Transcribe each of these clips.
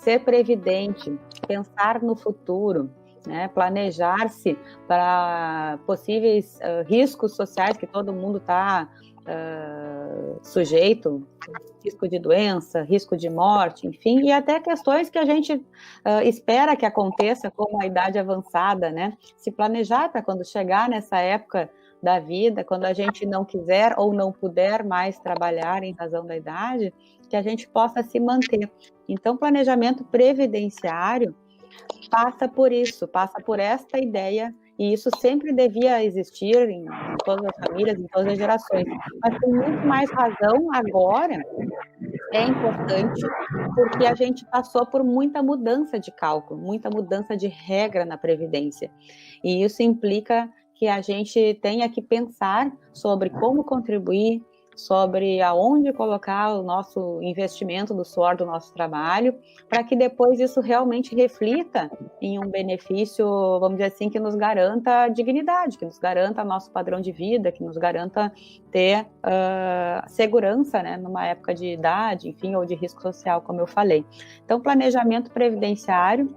ser previdente, pensar no futuro, né, planejar-se para possíveis riscos sociais que todo mundo está sujeito, risco de doença, risco de morte, enfim, e até questões que a gente espera que aconteça como a idade avançada, né? Se planejar para quando chegar nessa época da vida, quando a gente não quiser ou não puder mais trabalhar em razão da idade, que a gente possa se manter. Então, planejamento previdenciário passa por isso, passa por esta ideia, e isso sempre devia existir em todas as famílias, em todas as gerações, mas com muito mais razão agora é importante, porque a gente passou por muita mudança de cálculo, muita mudança de regra na Previdência, e isso implica que a gente tenha que pensar sobre como contribuir, sobre aonde colocar o nosso investimento do suor do nosso trabalho, para que depois isso realmente reflita em um benefício, vamos dizer assim, que nos garanta dignidade, que nos garanta nosso padrão de vida, que nos garanta ter segurança, né, numa época de idade, enfim, ou de risco social, como eu falei. Então, planejamento previdenciário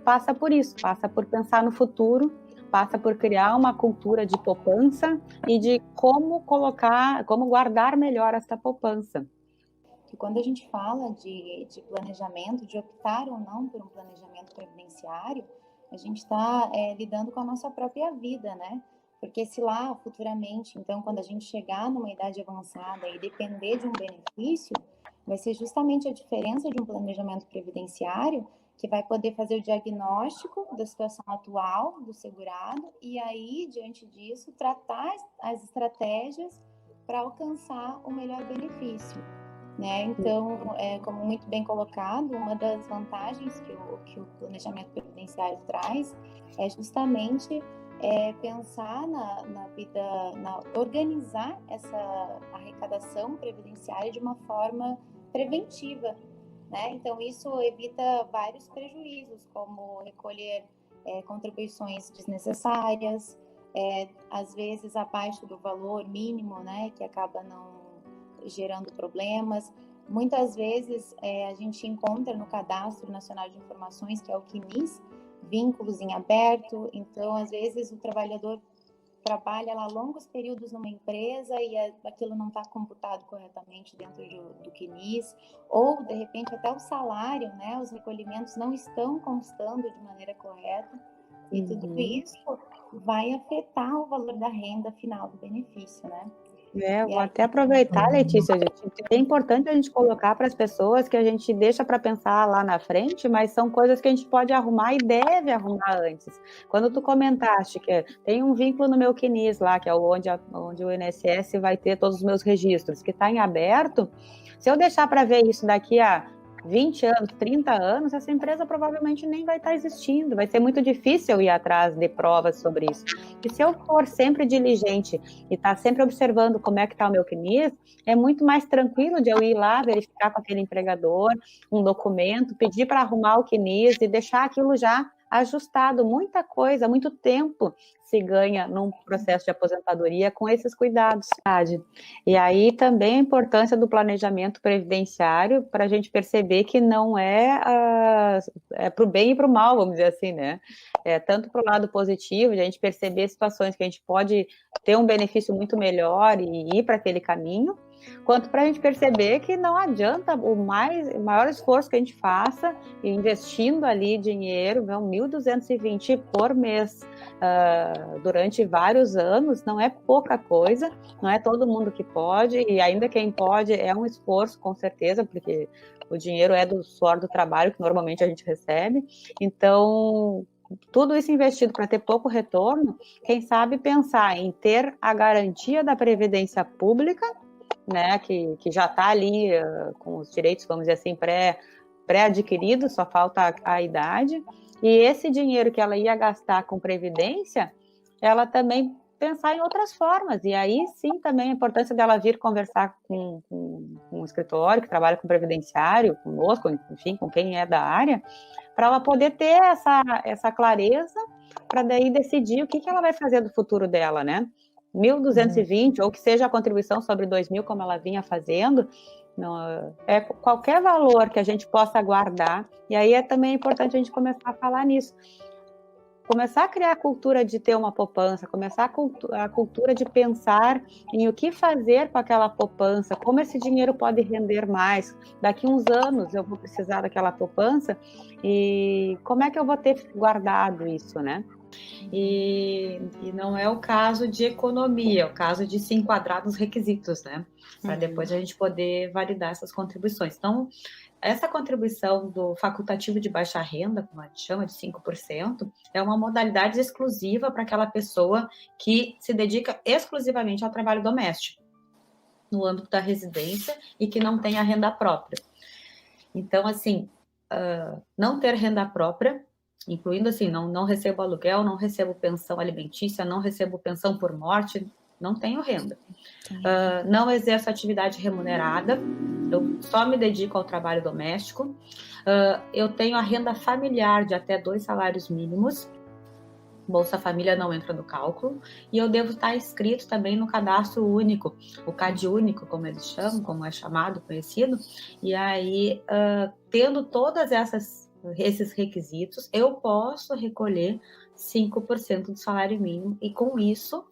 passa por isso, passa por pensar no futuro, passa por criar uma cultura de poupança e de como guardar melhor essa poupança. Que quando a gente fala de planejamento, de optar ou não por um planejamento previdenciário, a gente está lidando com a nossa própria vida, né? Porque se lá futuramente, então, quando a gente chegar numa idade avançada e depender de um benefício, vai ser justamente a diferença de um planejamento previdenciário que vai poder fazer o diagnóstico da situação atual do segurado e aí, diante disso, tratar as estratégias para alcançar o melhor benefício. Né? Então, como muito bem colocado, uma das vantagens que o planejamento previdenciário traz é justamente pensar na vida, organizar essa arrecadação previdenciária de uma forma preventiva. Né? Então, isso evita vários prejuízos, como recolher contribuições desnecessárias, às vezes abaixo do valor mínimo, né, que acaba não gerando problemas. Muitas vezes a gente encontra no Cadastro Nacional de Informações, que é o CNIS, vínculos em aberto. Então, às vezes, o trabalhador trabalha lá longos períodos numa empresa e aquilo não está computado corretamente dentro do CNIS, ou, de repente, até o salário, né, os recolhimentos não estão constando de maneira correta, e tudo isso vai afetar o valor da renda final do benefício, né? Vou até aproveitar, Letícia, é importante a gente colocar para as pessoas que a gente deixa para pensar lá na frente, mas são coisas que a gente pode arrumar e deve arrumar antes. Quando tu comentaste que tem um vínculo no meu CNIS lá, que é onde o INSS vai ter todos os meus registros, que está em aberto, se eu deixar para ver isso daqui a 20 anos, 30 anos, essa empresa provavelmente nem vai estar existindo, vai ser muito difícil eu ir atrás de provas sobre isso. E se eu for sempre diligente e estar sempre observando como é que está o meu CNIS, é muito mais tranquilo de eu ir lá verificar com aquele empregador um documento, pedir para arrumar o CNIS e deixar aquilo já ajustado. Muita coisa, muito tempo se ganha num processo de aposentadoria com esses cuidados. E aí também a importância do planejamento previdenciário para a gente perceber que não é para o bem e para o mal, vamos dizer assim, né? Tanto para o lado positivo, de a gente perceber situações que a gente pode ter um benefício muito melhor e ir para aquele caminho, quanto para a gente perceber que não adianta o maior esforço que a gente faça investindo ali dinheiro, 1.220 por mês durante vários anos, não é pouca coisa, não é todo mundo que pode, e ainda quem pode é um esforço, com certeza, porque o dinheiro é do suor do trabalho que normalmente a gente recebe, então tudo isso investido para ter pouco retorno, quem sabe pensar em ter a garantia da previdência pública, né, que já está ali com os direitos, vamos dizer assim, pré-adquiridos, só falta a idade, e esse dinheiro que ela ia gastar com previdência, ela também pensar em outras formas, e aí sim também a importância dela vir conversar com um escritório que trabalha com previdenciário, conosco, enfim, com quem é da área, para ela poder ter essa clareza, para daí decidir o que ela vai fazer do futuro dela, né? 1.220, ou que seja a contribuição sobre 2.000, como ela vinha fazendo, Não, é qualquer valor que a gente possa guardar, e aí é também importante a gente começar a falar nisso. Começar a criar a cultura de ter uma poupança, começar a cultura de pensar em o que fazer com aquela poupança, como esse dinheiro pode render mais. Daqui uns anos eu vou precisar daquela poupança e como é que eu vou ter guardado isso, né? E não é o caso de economia, é o caso de se enquadrar nos requisitos, né? Para depois a gente poder validar essas contribuições. Então, essa contribuição do facultativo de baixa renda, como a gente chama, de 5%, é uma modalidade exclusiva para aquela pessoa que se dedica exclusivamente ao trabalho doméstico, no âmbito da residência, e que não tem a renda própria. Então, assim, não ter renda própria, incluindo assim, não recebo aluguel, não recebo pensão alimentícia, não recebo pensão por morte, não tenho renda. Não exerço atividade remunerada, eu só me dedico ao trabalho doméstico. Eu tenho a renda familiar de até 2 salários mínimos, Bolsa Família não entra no cálculo, e eu devo estar inscrito também no cadastro único, o CAD único, como eles chamam, como é chamado, conhecido, e aí, tendo todas esses requisitos, eu posso recolher 5% do salário mínimo, e com isso,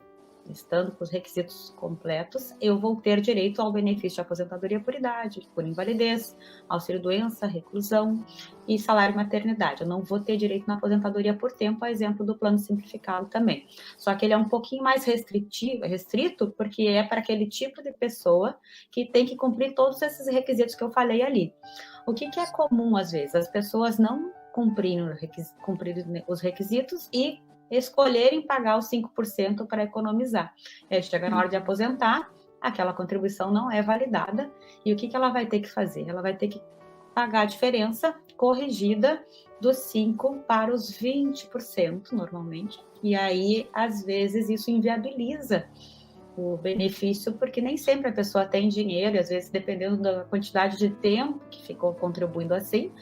estando com os requisitos completos, eu vou ter direito ao benefício de aposentadoria por idade, por invalidez, auxílio-doença, reclusão e salário maternidade. Eu não vou ter direito na aposentadoria por tempo, a exemplo do plano simplificado também. Só que ele é um pouquinho mais restrito, porque é para aquele tipo de pessoa que tem que cumprir todos esses requisitos que eu falei ali. O que é comum, às vezes? As pessoas não cumprirem os requisitos e escolherem pagar os 5% para economizar. Chega na hora de aposentar, aquela contribuição não é validada, e o que ela vai ter que fazer? Ela vai ter que pagar a diferença corrigida dos 5% para os 20%, normalmente, e aí, às vezes, isso inviabiliza o benefício, porque nem sempre a pessoa tem dinheiro, e às vezes, dependendo da quantidade de tempo que ficou contribuindo assim,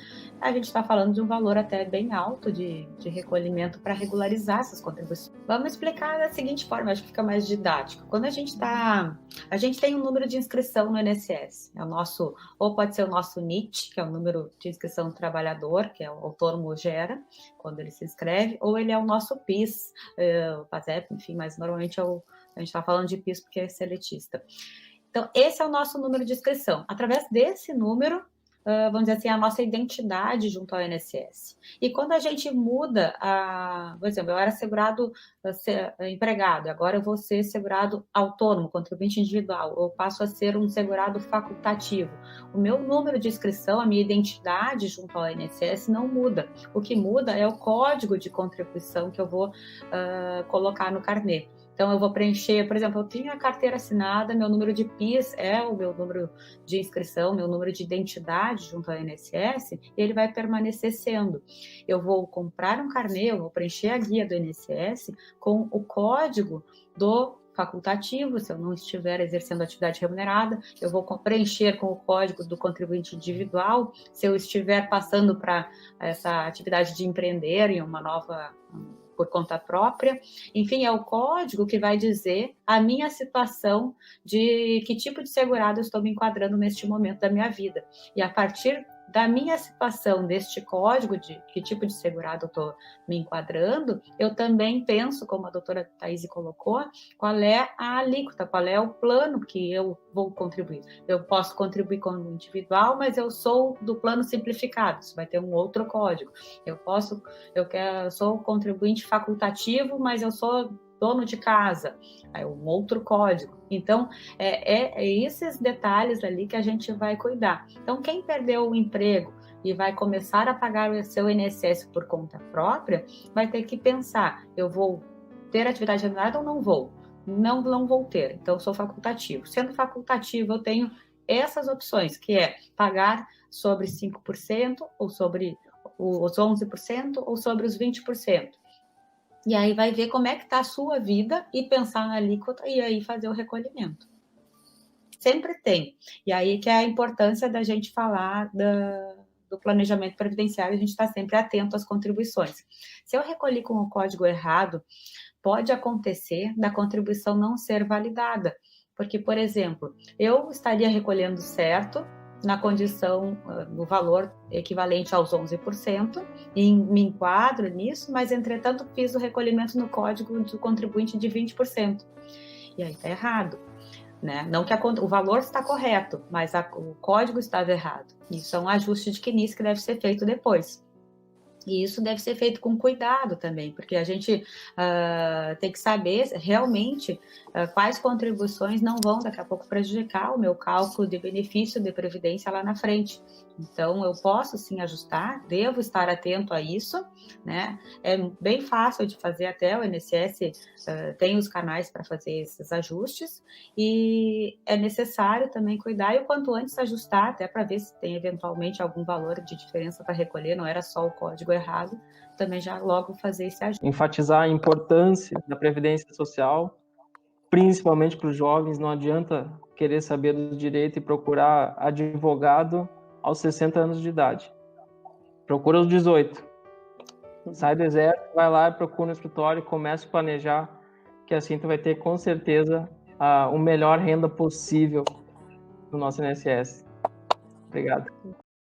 a gente está falando de um valor até bem alto de recolhimento para regularizar essas contribuições. Vamos explicar da seguinte forma, acho que fica mais didático. Quando a gente tem um número de inscrição no INSS, é o nosso, ou pode ser o nosso NIT, que é o número de inscrição do trabalhador, que é o autônomo gera, quando ele se inscreve, ou ele é o nosso PIS, o PASEP, enfim, mas normalmente a gente está falando de PIS porque é seletista. Então, esse é o nosso número de inscrição. Através desse número, vamos dizer assim, a nossa identidade junto ao INSS. E quando a gente muda, por exemplo, eu era segurado empregado, agora eu vou ser segurado autônomo, contribuinte individual, eu passo a ser um segurado facultativo. O meu número de inscrição, a minha identidade junto ao INSS não muda. O que muda é o código de contribuição que eu vou colocar no carnê. Então, eu vou preencher, por exemplo, eu tinha a carteira assinada, meu número de PIS é o meu número de inscrição, meu número de identidade junto ao INSS, e ele vai permanecer sendo. Eu vou comprar um carnê, eu vou preencher a guia do INSS com o código do facultativo, se eu não estiver exercendo atividade remunerada, eu vou preencher com o código do contribuinte individual, se eu estiver passando para essa atividade de empreender em uma nova por conta própria, enfim, é o código que vai dizer a minha situação de que tipo de segurado eu estou me enquadrando neste momento da minha vida. E a partir da minha situação, deste código de que tipo de segurado eu estou me enquadrando, eu também penso, como a doutora Thaís colocou, qual é a alíquota, qual é o plano que eu vou contribuir. Eu posso contribuir como individual, mas eu sou do plano simplificado, isso vai ter um outro código. Eu sou contribuinte facultativo, mas eu sou dono de casa, é um outro código. Então, é esses detalhes ali que a gente vai cuidar. Então, quem perdeu o emprego e vai começar a pagar o seu INSS por conta própria, vai ter que pensar, eu vou ter atividade remunerada ou não vou? Não vou ter, então eu sou facultativo. Sendo facultativo, eu tenho essas opções, que é pagar sobre 5%, ou sobre os 11%, ou sobre os 20%. E aí vai ver como é que está a sua vida e pensar na alíquota e aí fazer o recolhimento. Sempre tem. E aí que é a importância da gente falar do planejamento previdenciário, a gente está sempre atento às contribuições. Se eu recolhi com o código errado, pode acontecer da contribuição não ser validada. Porque, por exemplo, eu estaria recolhendo certo, na condição, no valor equivalente aos 11%, e me enquadro nisso, mas, entretanto, fiz o recolhimento no código do contribuinte de 20%. E aí está errado, né? Não que o valor está correto, mas o código estava errado. Isso é um ajuste de CNIS que deve ser feito depois. E isso deve ser feito com cuidado também, porque a gente tem que saber realmente quais contribuições não vão daqui a pouco prejudicar o meu cálculo de benefício de previdência lá na frente. Então, eu posso sim ajustar, devo estar atento a isso, né? É bem fácil de fazer, até o INSS tem os canais para fazer esses ajustes, e é necessário também cuidar e o quanto antes ajustar, até para ver se tem eventualmente algum valor de diferença para recolher, não era só o código errado, também já logo fazer esse ajuste. Enfatizar a importância da previdência social, principalmente para os jovens. Não adianta querer saber do direito e procurar advogado aos 60 anos de idade. Procura aos 18. Sai do exército, vai lá e procura um escritório, começa a planejar, que assim tu vai ter com certeza a melhor renda possível no nosso INSS. Obrigado.